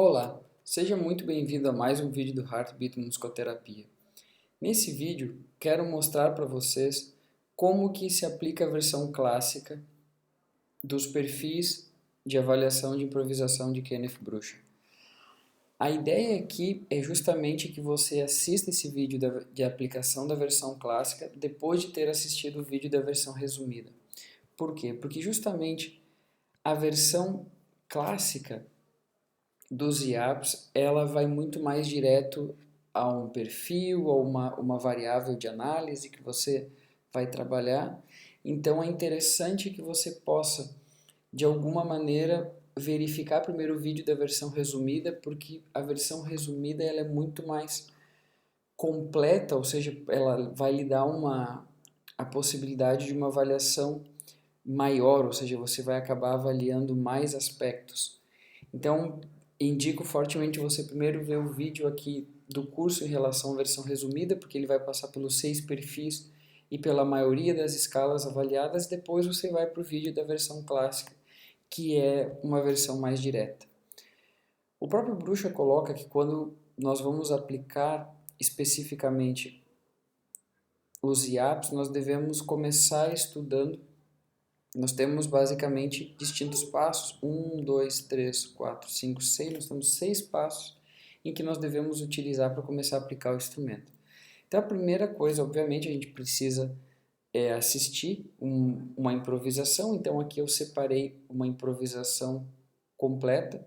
Olá, seja muito bem-vindo a mais um vídeo do Heartbeat Musicoterapia. Nesse vídeo, quero mostrar para vocês como que se aplica a versão clássica dos perfis de avaliação de improvisação de Kenneth Brucha. A ideia aqui é justamente que você assista esse vídeo de aplicação da versão clássica depois de ter assistido o vídeo da versão resumida. Por quê? Porque justamente a versão clássica dos IAPs, ela vai muito mais direto a um perfil, a uma variável de análise que você vai trabalhar. Então é interessante que você possa, de alguma maneira, verificar primeiro o vídeo da versão resumida, porque a versão resumida ela é muito mais completa, ou seja, ela vai lhe dar a possibilidade de uma avaliação maior, ou seja, você vai acabar avaliando mais aspectos. Então, indico fortemente você primeiro ver o vídeo aqui do curso em relação à versão resumida, porque ele vai passar pelos 6 perfis e pela maioria das escalas avaliadas. Depois você vai para o vídeo da versão clássica, que é uma versão mais direta. O próprio Brucha coloca que quando nós vamos aplicar especificamente os IAPs, nós devemos começar estudando. Nós temos basicamente distintos passos, 1, 2, 3, 4, 5, 6, nós temos 6 passos em que nós devemos utilizar para começar a aplicar o instrumento. Então a primeira coisa, obviamente, a gente precisa assistir uma improvisação, então aqui eu separei uma improvisação completa.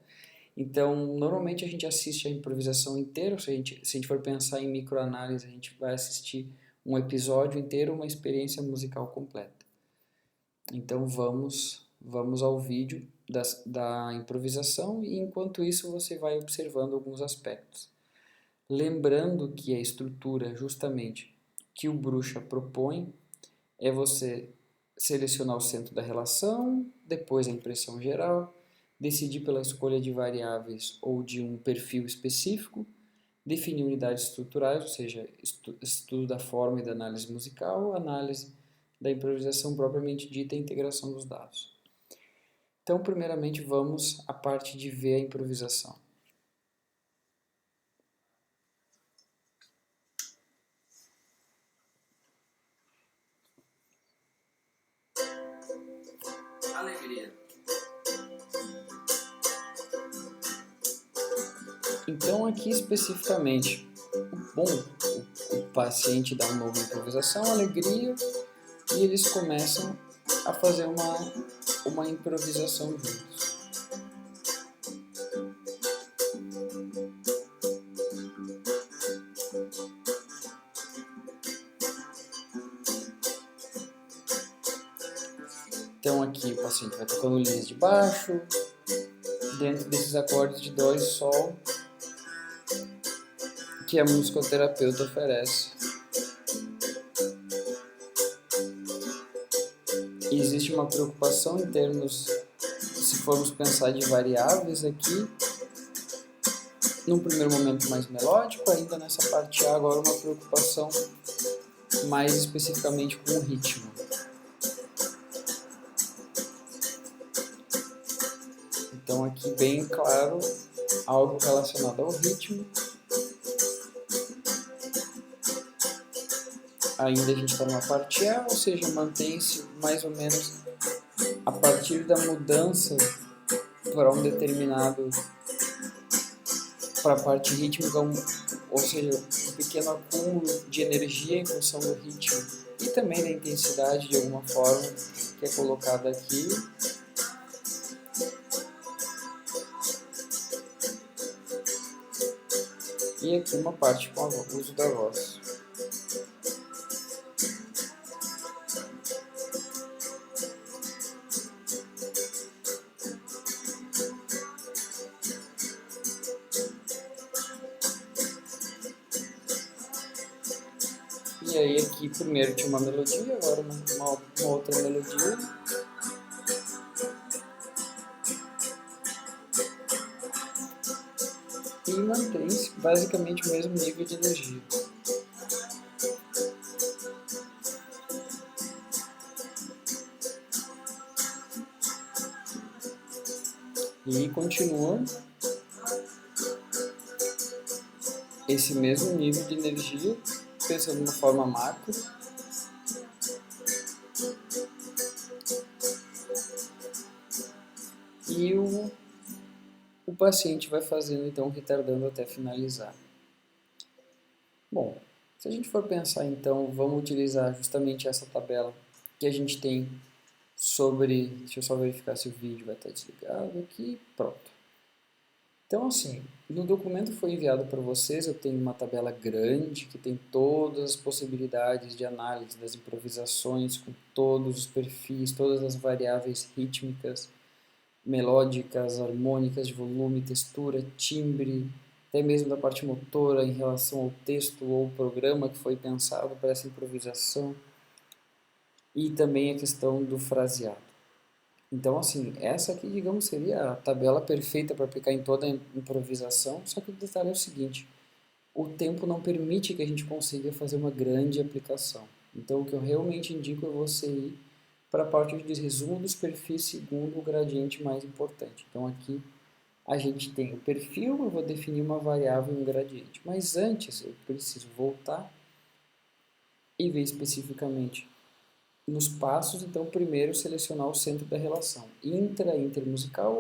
Então normalmente a gente assiste a improvisação inteira, se a gente for pensar em microanálise, a gente vai assistir um episódio inteiro, uma experiência musical completa. Então vamos ao vídeo da improvisação e enquanto isso você vai observando alguns aspectos. Lembrando que a estrutura justamente que o Brucha propõe é você selecionar o centro da relação, depois a impressão geral, decidir pela escolha de variáveis ou de um perfil específico, definir unidades estruturais, ou seja, estudo da forma e da análise musical, análise da improvisação propriamente dita e integração dos dados. Então, primeiramente, vamos à parte de ver a improvisação. Alegria. Então, aqui especificamente, o paciente dá uma nova improvisação, alegria, e eles começam a fazer uma improvisação juntos. Então aqui o paciente vai tocando linhas de baixo, dentro desses acordes de dó e sol que a musicoterapeuta oferece. E existe uma preocupação em termos, se formos pensar de variáveis aqui, num primeiro momento mais melódico, ainda nessa parte A agora uma preocupação mais especificamente com o ritmo. Então aqui bem claro, algo relacionado ao ritmo. Ainda a gente está numa parte A, ou seja, mantém-se mais ou menos a partir da mudança para um determinado, para a parte rítmica, ou seja, um pequeno acúmulo de energia em função do ritmo e também da intensidade de alguma forma que é colocada aqui. E aqui uma parte com o uso da voz. E aí aqui primeiro tinha uma melodia, agora uma outra melodia. E mantém-se basicamente o mesmo nível de energia. E continua. esse mesmo nível de energia, pensando de uma forma macro. E o paciente vai fazendo, então, retardando até finalizar. Bom, se a gente for pensar, então, vamos utilizar justamente essa tabela que a gente tem sobre... Deixa eu só verificar se o vídeo vai estar desligado aqui. Pronto. Então, assim, no documento que foi enviado para vocês, eu tenho uma tabela grande que tem todas as possibilidades de análise das improvisações, com todos os perfis, todas as variáveis rítmicas, melódicas, harmônicas, de volume, textura, timbre, até mesmo da parte motora em relação ao texto ou programa que foi pensado para essa improvisação, e também a questão do fraseado. Então, assim, essa aqui, digamos, seria a tabela perfeita para aplicar em toda a improvisação, só que o detalhe é o seguinte: o tempo não permite que a gente consiga fazer uma grande aplicação. Então, o que eu realmente indico é você ir para a parte de resumo dos perfis segundo o gradiente mais importante. Então, aqui a gente tem o perfil, eu vou definir uma variável e um gradiente. Mas antes, eu preciso voltar e ver especificamente nos passos. Então, primeiro selecionar o centro da relação, intermusical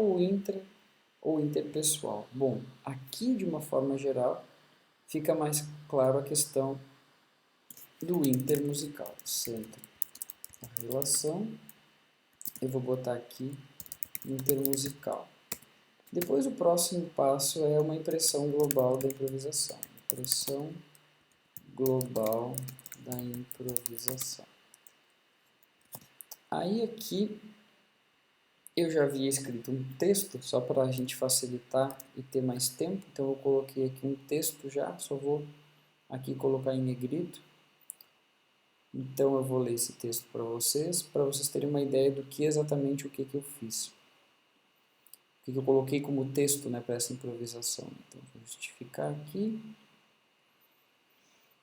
ou interpessoal. Bom, aqui de uma forma geral fica mais claro a questão do intermusical, centro da relação. Eu vou botar aqui intermusical. Depois o próximo passo é uma impressão global da improvisação. Impressão global da improvisação. Aí aqui eu já havia escrito um texto, só para a gente facilitar e ter mais tempo, então eu coloquei aqui um texto já, só vou aqui colocar em negrito. Então eu vou ler esse texto para vocês terem uma ideia do que exatamente o que eu fiz. O que eu coloquei como texto, né, para essa improvisação. Então vou justificar aqui.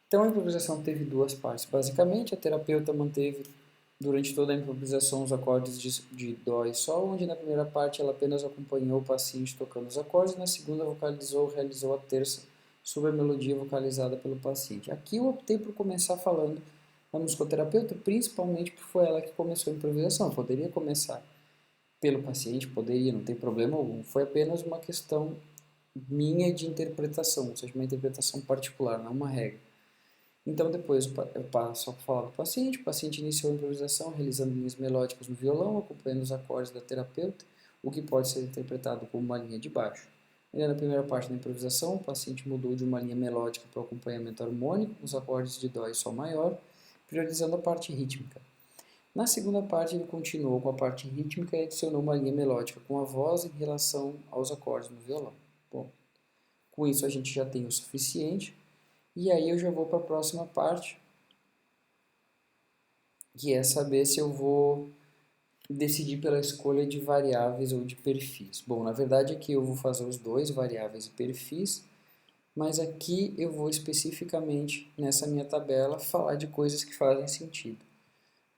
Então a improvisação teve duas partes. Basicamente, a terapeuta manteve durante toda a improvisação os acordes de Dó e Sol, onde na primeira parte ela apenas acompanhou o paciente tocando os acordes, na segunda realizou a terça sobre a melodia vocalizada pelo paciente. Aqui eu optei por começar falando da musicoterapeuta, principalmente porque foi ela que começou a improvisação. Eu poderia começar pelo paciente, poderia, não tem problema algum. Foi apenas uma questão minha de interpretação, ou seja, uma interpretação particular, não uma regra. Então depois eu passo a falar do paciente. O paciente iniciou a improvisação realizando linhas melódicas no violão, acompanhando os acordes da terapeuta, o que pode ser interpretado como uma linha de baixo. Na primeira parte da improvisação, o paciente mudou de uma linha melódica para o acompanhamento harmônico, os acordes de Dó e Sol maior, priorizando a parte rítmica. Na segunda parte, ele continuou com a parte rítmica e adicionou uma linha melódica com a voz em relação aos acordes no violão. Bom, com isso a gente já tem o suficiente. E aí eu já vou para a próxima parte, que é saber se eu vou decidir pela escolha de variáveis ou de perfis. Bom, na verdade aqui eu vou fazer os dois, variáveis e perfis, mas aqui eu vou especificamente, nessa minha tabela, falar de coisas que fazem sentido.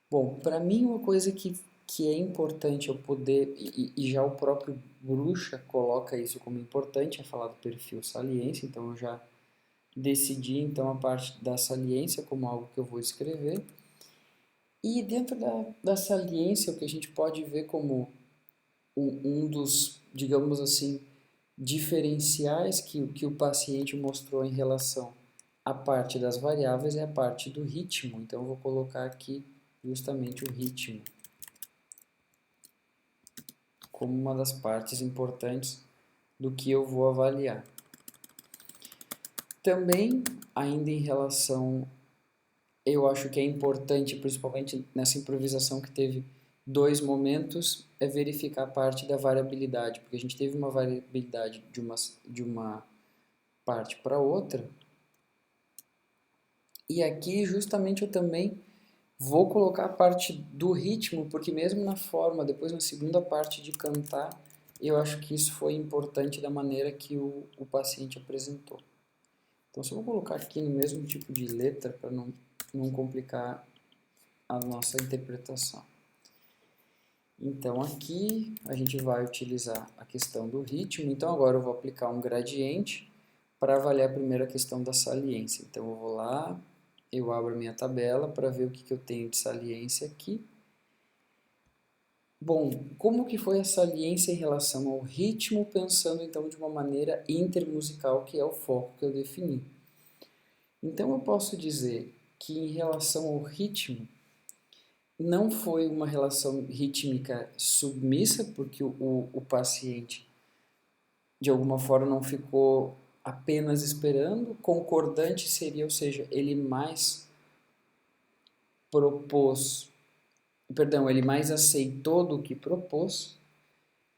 Bom, para mim uma coisa que é importante eu poder, e já o próprio Bruxa coloca isso como importante, é falar do perfil saliência, então eu já decidi então a parte da saliência como algo que eu vou escrever. E dentro da saliência, o que a gente pode ver como um dos, digamos assim, diferenciais que o paciente mostrou em relação à parte das variáveis é a parte do ritmo. Então eu vou colocar aqui justamente o ritmo como uma das partes importantes do que eu vou avaliar. Também, ainda em relação, eu acho que é importante, principalmente nessa improvisação que teve dois momentos, é verificar a parte da variabilidade, porque a gente teve uma variabilidade de uma parte para outra, e aqui justamente eu também vou colocar a parte do ritmo, porque mesmo na forma, depois na segunda parte de cantar, eu acho que isso foi importante da maneira que o paciente apresentou. Então, só vou colocar aqui no mesmo tipo de letra para não complicar a nossa interpretação. Então, aqui a gente vai utilizar a questão do ritmo. Então, agora eu vou aplicar um gradiente para avaliar primeiro a questão da saliência. Então eu vou lá, eu abro a minha tabela para ver o que eu tenho de saliência aqui. Bom, como que foi a saliência em relação ao ritmo, pensando então de uma maneira intermusical, que é o foco que eu defini. Então eu posso dizer que em relação ao ritmo, não foi uma relação rítmica submissa, porque o paciente de alguma forma não ficou apenas esperando. Concordante seria, ou seja, ele mais ele mais aceitou do que propôs.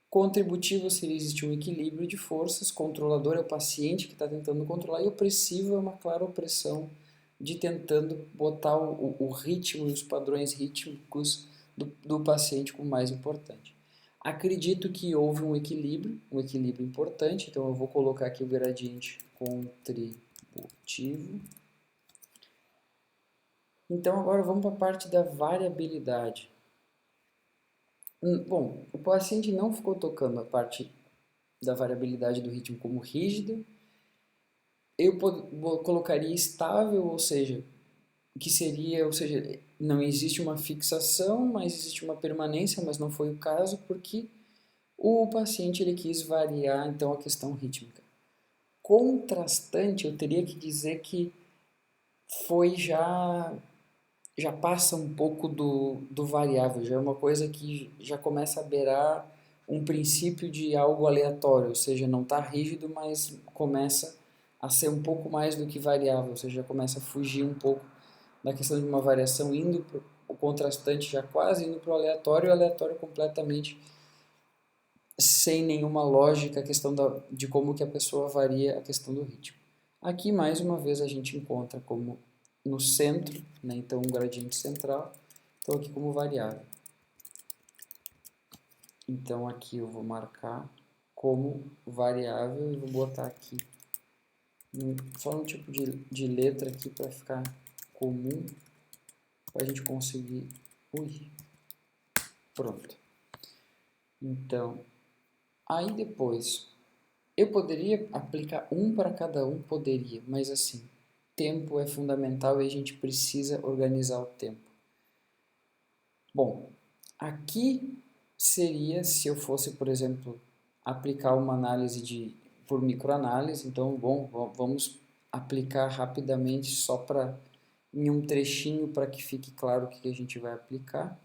Contributivo seria existir um equilíbrio de forças, controlador é o paciente que está tentando controlar, e opressivo é uma clara opressão de tentando botar o ritmo e os padrões rítmicos do paciente como mais importante. Acredito que houve um equilíbrio importante, então eu vou colocar aqui o gradiente contributivo. Então agora vamos para a parte da variabilidade. Bom, o paciente não ficou tocando a parte da variabilidade do ritmo como rígida. Eu colocaria estável, ou seja, não existe uma fixação, mas existe uma permanência, mas não foi o caso, porque o paciente ele quis variar então a questão rítmica. Contrastante, eu teria que dizer que foi já passa um pouco do variável, já é uma coisa que já começa a beirar um princípio de algo aleatório, ou seja, não está rígido, mas começa a ser um pouco mais do que variável, ou seja, já começa a fugir um pouco da questão de uma variação, indo para o contrastante, já quase indo para o aleatório, e o aleatório completamente sem nenhuma lógica, a questão de como que a pessoa varia a questão do ritmo. Aqui, mais uma vez, a gente encontra como no centro, né, então um gradiente central, então aqui como variável. Então aqui eu vou marcar como variável e vou botar aqui só um tipo de letra aqui para ficar comum, para a gente conseguir... Pronto. Então, aí depois, eu poderia aplicar um para cada um? Poderia, mas assim, tempo é fundamental e a gente precisa organizar o tempo. Bom, aqui seria, se eu fosse, por exemplo, aplicar uma análise por microanálise, então, bom, vamos aplicar rapidamente só em um trechinho para que fique claro o que a gente vai aplicar.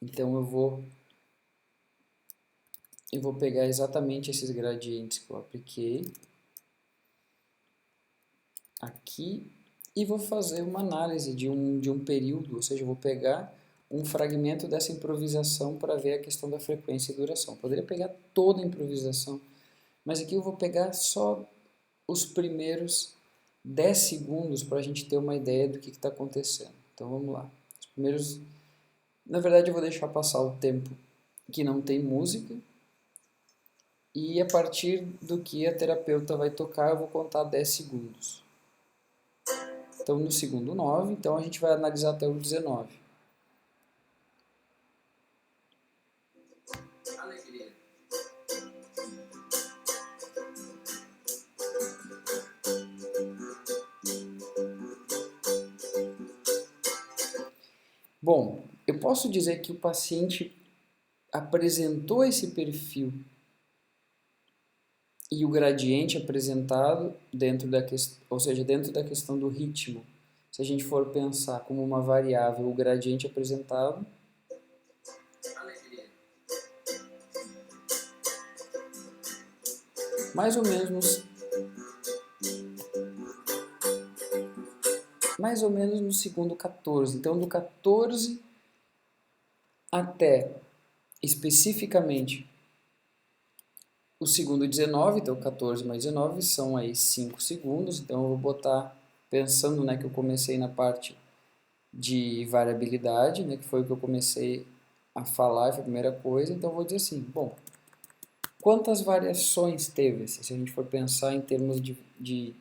Então eu vou pegar exatamente esses gradientes que eu apliquei aqui e vou fazer uma análise de um período, ou seja, eu vou pegar um fragmento dessa improvisação para ver a questão da frequência e duração. Eu poderia pegar toda a improvisação, mas aqui eu vou pegar só os primeiros 10 segundos para a gente ter uma ideia do que está acontecendo. Então vamos lá. Os primeiros, na verdade eu vou deixar passar o tempo que não tem música, e a partir do que a terapeuta vai tocar eu vou contar 10 segundos. Então no segundo 9, então a gente vai analisar até o 19. Bom, eu posso dizer que o paciente apresentou esse perfil e o gradiente apresentado dentro da questão, ou seja, dentro da questão do ritmo. Se a gente for pensar como uma variável o gradiente apresentado, mais ou menos no segundo 14. Então, do 14 até especificamente o segundo 19, então 14 mais 19 são aí 5 segundos. Então, eu vou botar, pensando, né, que eu comecei na parte de variabilidade, né, que foi o que eu comecei a falar, foi a primeira coisa. Então, eu vou dizer assim, bom, quantas variações teve? Se a gente for pensar em termos de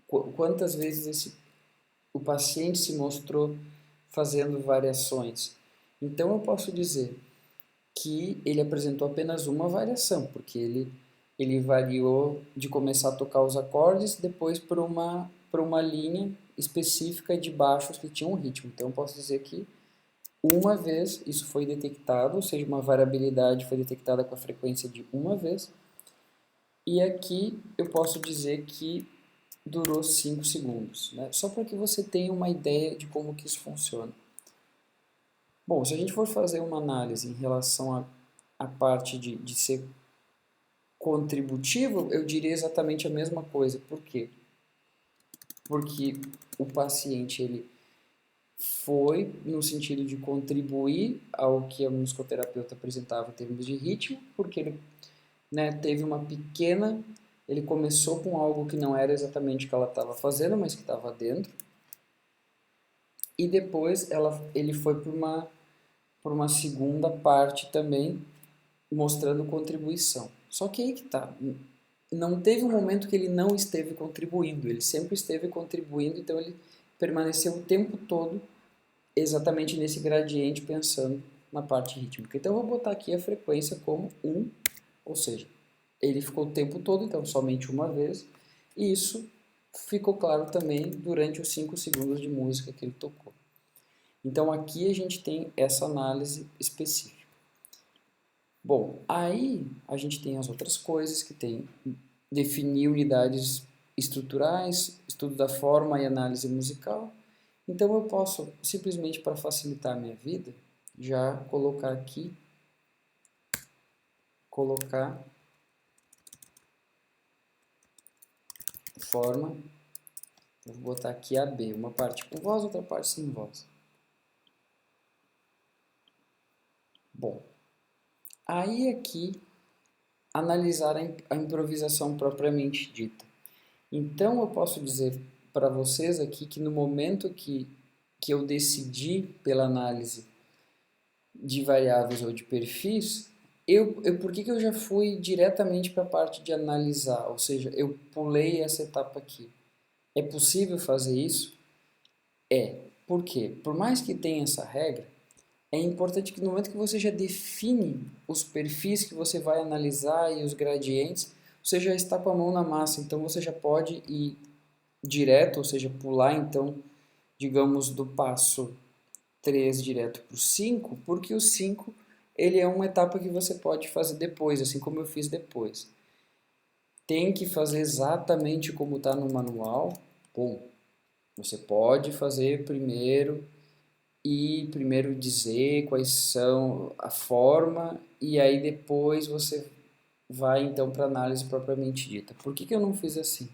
quantas vezes o paciente se mostrou fazendo variações. Então eu posso dizer que ele apresentou apenas uma variação, porque ele ele variou de começar a tocar os acordes, depois por uma linha específica de baixos que tinha um ritmo. Então eu posso dizer que uma vez isso foi detectado, ou seja, uma variabilidade foi detectada com a frequência de uma vez, e aqui eu posso dizer que durou 5 segundos, né? Só para que você tenha uma ideia de como que isso funciona. Bom, se a gente for fazer uma análise em relação à parte de ser contributivo, eu diria exatamente a mesma coisa. Por quê? Porque o paciente ele foi no sentido de contribuir ao que a musicoterapeuta apresentava em termos de ritmo, porque ele, né, teve uma pequena, ele começou com algo que não era exatamente o que ela estava fazendo, mas que estava dentro, e depois ele foi por uma segunda parte também, mostrando contribuição. Só que aí que tá, não teve um momento que ele não esteve contribuindo, ele sempre esteve contribuindo, então ele permaneceu o tempo todo exatamente nesse gradiente pensando na parte rítmica. Então eu vou botar aqui a frequência como 1, ou seja, ele ficou o tempo todo, então somente uma vez, e isso ficou claro também durante os 5 segundos de música que ele tocou. Então aqui a gente tem essa análise específica. Bom, aí a gente tem as outras coisas que tem definir unidades estruturais, estudo da forma e análise musical. Então eu posso, simplesmente para facilitar a minha vida, já colocar aqui, colocar forma, vou botar aqui AB, uma parte com voz, outra parte sem voz. Bom, aí aqui analisar a improvisação propriamente dita. Então eu posso dizer para vocês aqui que no momento que eu decidi pela análise de variáveis ou de perfis, por que eu já fui diretamente para a parte de analisar? Ou seja, eu pulei essa etapa aqui. É possível fazer isso? É. Por quê? Por mais que tenha essa regra, é importante que no momento que você já define os perfis que você vai analisar e os gradientes, você já está com a mão na massa, então você já pode ir direto, ou seja, pular então, digamos, do passo 3 direto para o 5, porque o 5 ele é uma etapa que você pode fazer depois, assim como eu fiz depois. Tem que fazer exatamente como está no manual? Bom, você pode fazer primeiro e primeiro dizer quais são a forma e aí depois você vai então para a análise propriamente dita. Por que eu não fiz assim?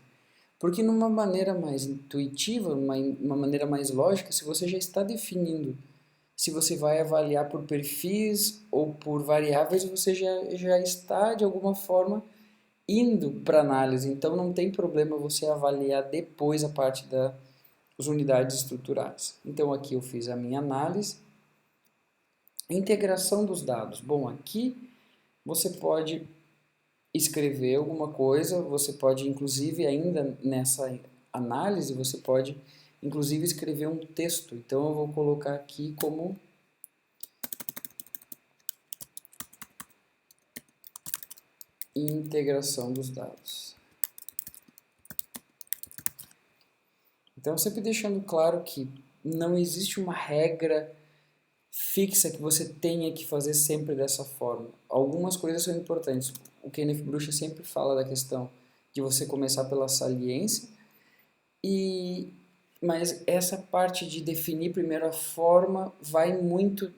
Porque numa maneira mais intuitiva, uma maneira mais lógica, se você já está definindo se você vai avaliar por perfis ou por variáveis, você já está de alguma forma indo para análise. Então não tem problema você avaliar depois a parte das unidades estruturais. Então aqui eu fiz a minha análise. Integração dos dados. Bom, aqui você pode escrever alguma coisa, você pode inclusive ainda nessa análise, você pode inclusive escrever um texto. Então eu vou colocar aqui como integração dos dados. Então sempre deixando claro que não existe uma regra fixa que você tenha que fazer sempre dessa forma. Algumas coisas são importantes. O Kenneth Bruxa sempre fala da questão de você começar pela saliência, mas essa parte de definir primeiro a forma vai muito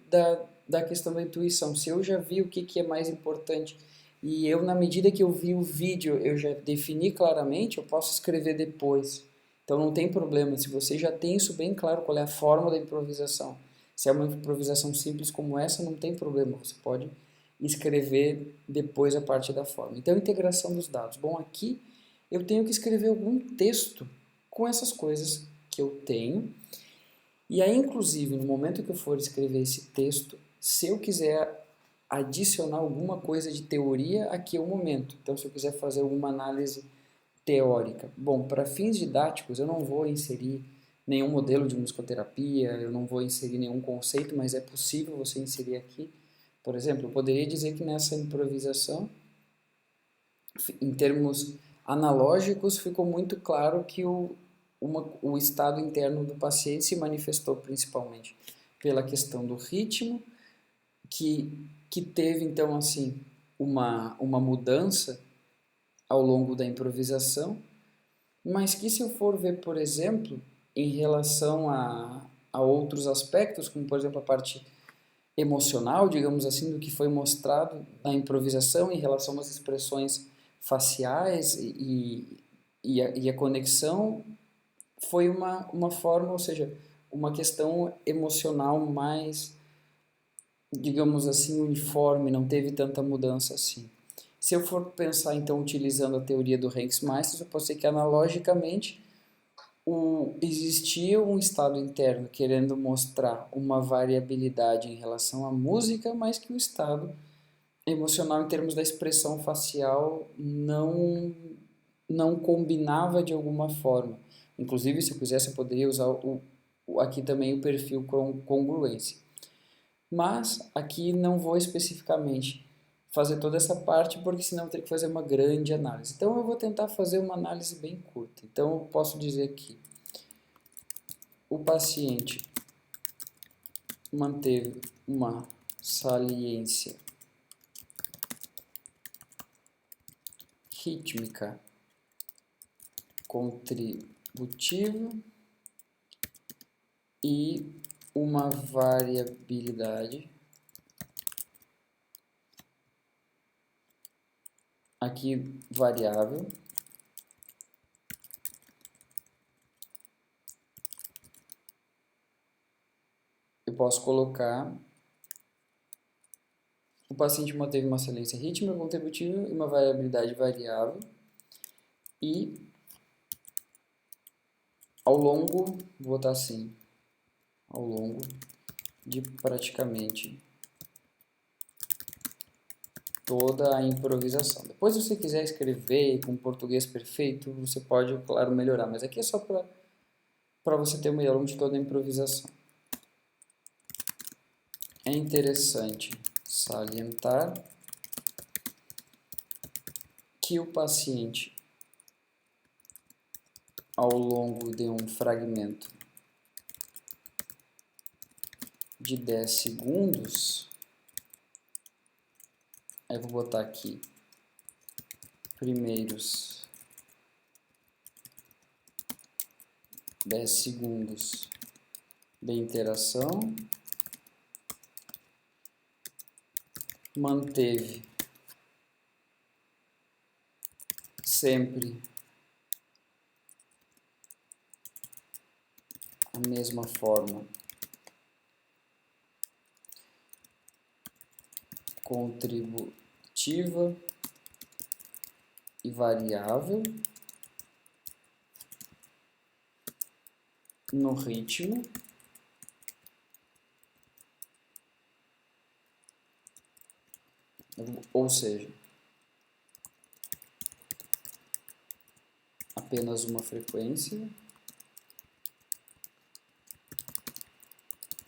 da questão da intuição. Se eu já vi o que é mais importante e eu, na medida que eu vi o vídeo, eu já defini claramente, eu posso escrever depois. Então não tem problema, se você já tem isso bem claro, qual é a forma da improvisação. Se é uma improvisação simples como essa, não tem problema, você pode escrever depois a parte da forma. Então, integração dos dados. Bom, aqui eu tenho que escrever algum texto com essas coisas que eu tenho. E aí, inclusive, no momento que eu for escrever esse texto, se eu quiser adicionar alguma coisa de teoria, aqui é o momento. Então, se eu quiser fazer alguma análise teórica, bom, para fins didáticos, eu não vou inserir nenhum modelo de musicoterapia, eu não vou inserir nenhum conceito, mas é possível você inserir aqui. Por exemplo, eu poderia dizer que nessa improvisação em termos analógicos, ficou muito claro que o estado interno do paciente se manifestou principalmente pela questão do ritmo, que teve então assim uma mudança ao longo da improvisação, mas que se eu for ver, por exemplo, em relação a outros aspectos, como por exemplo a parte emocional, digamos assim, do que foi mostrado na improvisação em relação às expressões faciais e a conexão, foi uma forma, ou seja, uma questão emocional mais, digamos assim, uniforme, não teve tanta mudança assim. Se eu for pensar, então, utilizando a teoria do Hanks-Meister, eu posso dizer que analogicamente existia um estado interno querendo mostrar uma variabilidade em relação à música, mas que o estado emocional, em termos da expressão facial, não combinava de alguma forma. Inclusive, se eu quisesse, eu poderia usar aqui também o perfil congruência. Mas aqui não vou especificamente fazer toda essa parte, porque senão eu teria que fazer uma grande análise. Então eu vou tentar fazer uma análise bem curta. Então eu posso dizer que o paciente manteve uma saliência rítmica contributiva e uma variabilidade aqui variável eu posso colocar o paciente manteve uma saliência rítmica contributiva e uma variabilidade variável e ao longo, vou botar assim, ao longo de praticamente toda a improvisação. Depois, se você quiser escrever com português perfeito, você pode, claro, melhorar, mas aqui é só para você ter uma ideia ao longo de toda a improvisação. É interessante salientar que o paciente, ao longo de um fragmento de 10 segundos, aí vou botar aqui primeiros 10 segundos de interação, manteve sempre a mesma forma contributiva e variável no ritmo, ou seja, apenas uma frequência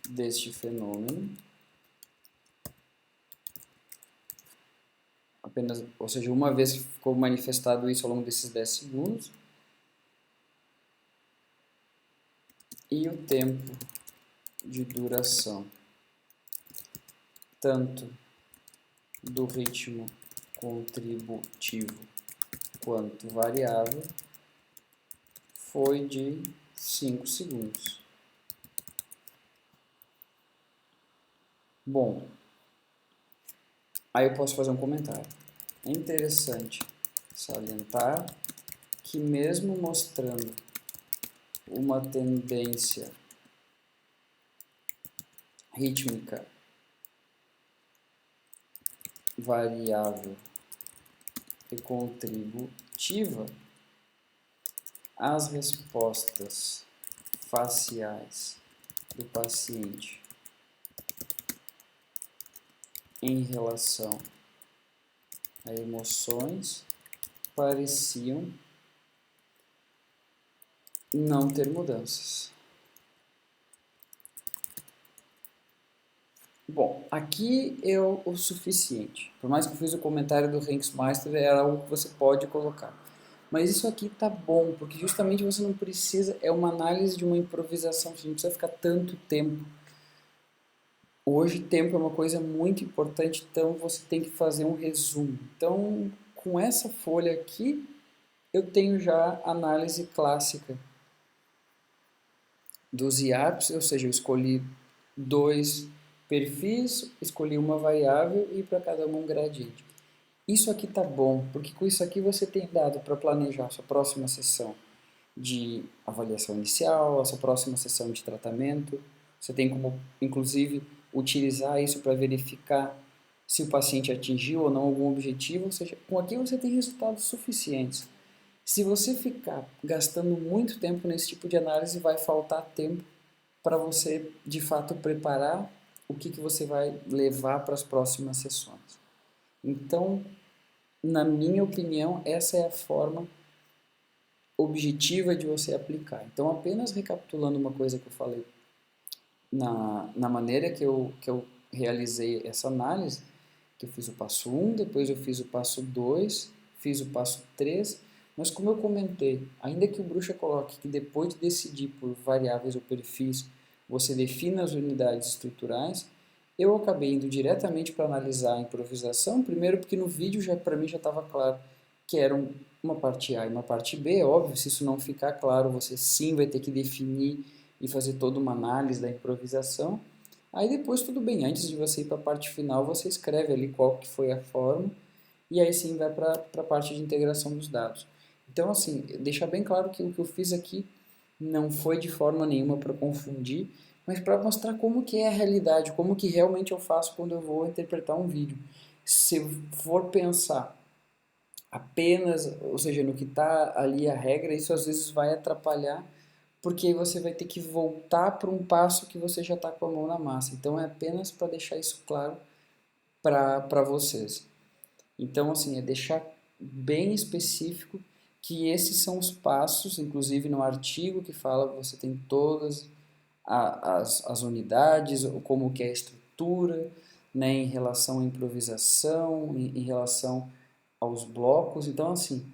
deste fenômeno, apenas, ou seja, uma vez que ficou manifestado isso ao longo desses 10 segundos, e o tempo de duração tanto do ritmo contributivo quanto variável foi de 5 segundos. Bom, aí eu posso fazer um comentário. É interessante salientar que mesmo mostrando uma tendência rítmica variável e contributiva, as respostas faciais do paciente em relação a emoções pareciam não ter mudanças. Bom, aqui é o suficiente. Por mais que eu fiz o comentário do Ranksmeister, era algo que você pode colocar. Mas isso aqui tá bom, porque justamente você não precisa, é uma análise de uma improvisação, você não precisa ficar tanto tempo. Hoje, tempo é uma coisa muito importante, então você tem que fazer um resumo. Então, com essa folha aqui, eu tenho já análise clássica dos IAPs, ou seja, eu escolhi dois perfis, escolhi uma variável e para cada um gradiente. Isso aqui tá bom, porque com isso aqui você tem dado para planejar a sua próxima sessão de avaliação inicial, a sua próxima sessão de tratamento. Você tem como, inclusive, utilizar isso para verificar se o paciente atingiu ou não algum objetivo, ou seja, com aqui você tem resultados suficientes. Se você ficar gastando muito tempo nesse tipo de análise, vai faltar tempo para você, de fato, preparar o que você vai levar para as próximas sessões. Então, na minha opinião, essa é a forma objetiva de você aplicar. Então, apenas recapitulando uma coisa que eu falei na maneira que eu realizei essa análise, que eu fiz o passo 1, depois eu fiz o passo 2, fiz o passo 3, mas como eu comentei, ainda que o Bruxa coloque que depois de decidir por variáveis ou perfis, você defina as unidades estruturais, eu acabei indo diretamente para analisar a improvisação, primeiro porque no vídeo já para mim já estava claro que eram uma parte A e uma parte B, óbvio, se isso não ficar claro, você sim vai ter que definir e fazer toda uma análise da improvisação. Aí depois tudo bem, antes de você ir para a parte final, você escreve ali qual que foi a forma e aí sim vai para a parte de integração dos dados. Então assim, deixar bem claro que o que eu fiz aqui não foi de forma nenhuma para confundir, mas para mostrar como que é a realidade, como que realmente eu faço quando eu vou interpretar um vídeo. Se for pensar apenas, ou seja, no que está ali a regra, isso às vezes vai atrapalhar, porque aí você vai ter que voltar para um passo que você já está com a mão na massa. Então é apenas para deixar isso claro para vocês. Então, assim, é deixar bem específico que esses são os passos, inclusive no artigo que fala, você tem todas as unidades, como que é a estrutura, né, em relação à improvisação, em relação aos blocos. Então, assim,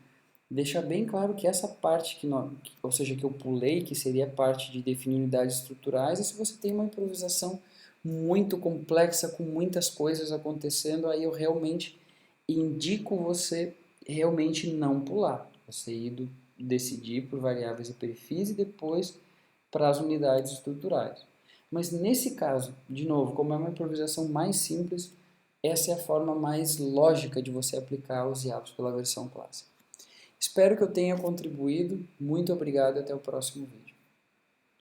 deixar bem claro que essa parte ou seja, que eu pulei, que seria a parte de definir unidades estruturais, e se você tem uma improvisação muito complexa, com muitas coisas acontecendo, aí eu realmente indico você realmente não pular. Você decidir por variáveis e perfis e depois para as unidades estruturais. Mas nesse caso, de novo, como é uma improvisação mais simples, essa é a forma mais lógica de você aplicar os IAPs pela versão clássica. Espero que eu tenha contribuído. Muito obrigado e até o próximo vídeo.